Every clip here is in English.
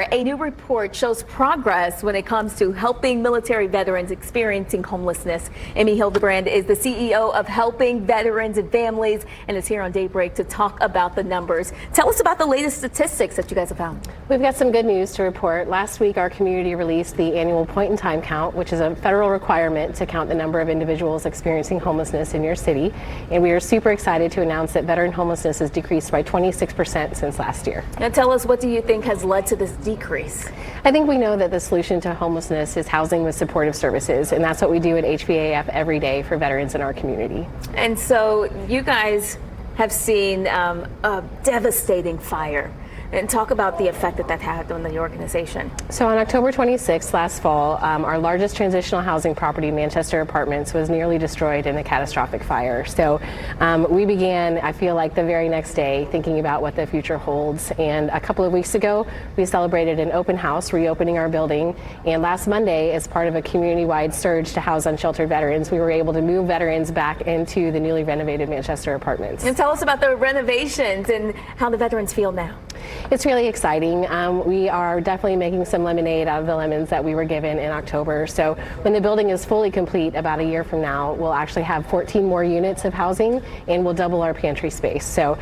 A new report shows progress when it comes to helping military veterans experiencing homelessness. Amy Hildebrand is the CEO of Helping Veterans and Families and is here on Daybreak to talk about the numbers. Tell us about the latest statistics that you guys have found. We've got some good news to report. Last week, our community released the annual point-in-time count, which is a federal requirement to count the number of individuals experiencing homelessness in your city. And we are super excited to announce that veteran homelessness has decreased by 26% since last year. Now tell us, what do you think has led to this decrease? I think we know that the solution to homelessness is housing with supportive services, and that's what we do at HVAF every day for veterans in our community. And so you guys have seen a devastating fire. And talk about the effect that had on the organization. So on October 26th last fall, our largest transitional housing property, Manchester Apartments, was nearly destroyed in a catastrophic fire. So we began, I feel like, the very next day thinking about what the future holds. And a couple of weeks ago, we celebrated an open house reopening our building. And last Monday, as part of a community-wide surge to house unsheltered veterans, we were able to move veterans back into the newly renovated Manchester Apartments. And tell us about the renovations and how the veterans feel now. It's really exciting. We are definitely making some lemonade out of the lemons that we were given in October. So when the building is fully complete about a year from now, we'll actually have 14 more units of housing and we'll double our pantry space. So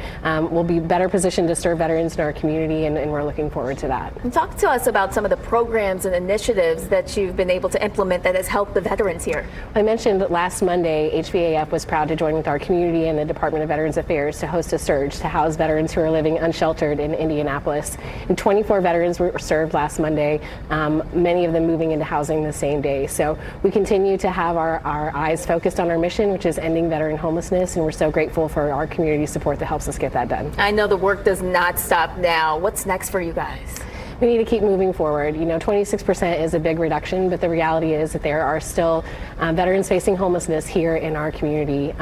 we'll be better positioned to serve veterans in our community, and we're looking forward to that. And talk to us about some of the programs and initiatives that you've been able to implement that has helped the veterans here. I mentioned that last Monday, HVAF was proud to join with our community and the Department of Veterans Affairs to host a surge to house veterans who are living unsheltered in Indianapolis. And 24 veterans were served last Monday, many of them moving into housing the same day. So we continue to have our eyes focused on our mission, which is ending veteran homelessness, and we're so grateful for our community support that helps us get that done. I know the work does not stop now. What's next for you guys? We need to keep moving forward. You know, 26% is a big reduction, but the reality is that there are still veterans facing homelessness here in our community.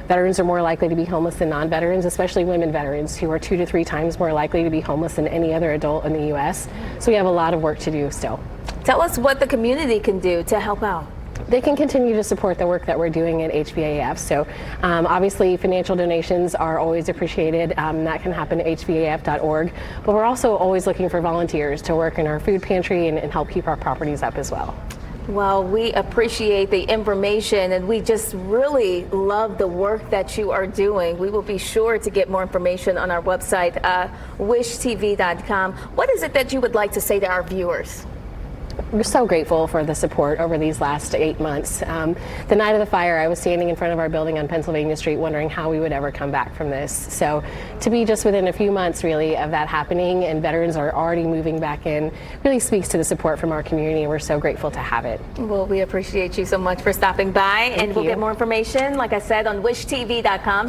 Veterans are more likely to be homeless than non-veterans, especially women veterans, who are 2 to 3 times more likely to be homeless than any other adult in the U.S. So we have a lot of work to do still. Tell us what the community can do to help out. They can continue to support the work that we're doing at HVAF. So obviously financial donations are always appreciated. That can happen at hvaf.org. But we're also always looking for volunteers to work in our food pantry and help keep our properties up as well. Well, we appreciate the information, and we just really love the work that you are doing. We will be sure to get more information on our website, wishtv.com. What is it that you would like to say to our viewers? We're so grateful for the support over these last 8 months. The night of the fire, I was standing in front of our building on Pennsylvania Street wondering how we would ever come back from this. So to be just within a few months really of that happening, and veterans are already moving back in, really speaks to the support from our community, and we're so grateful to have it. Well, we appreciate you so much for stopping by. Thank and we'll you. get more information, like I said, on wishtv.com.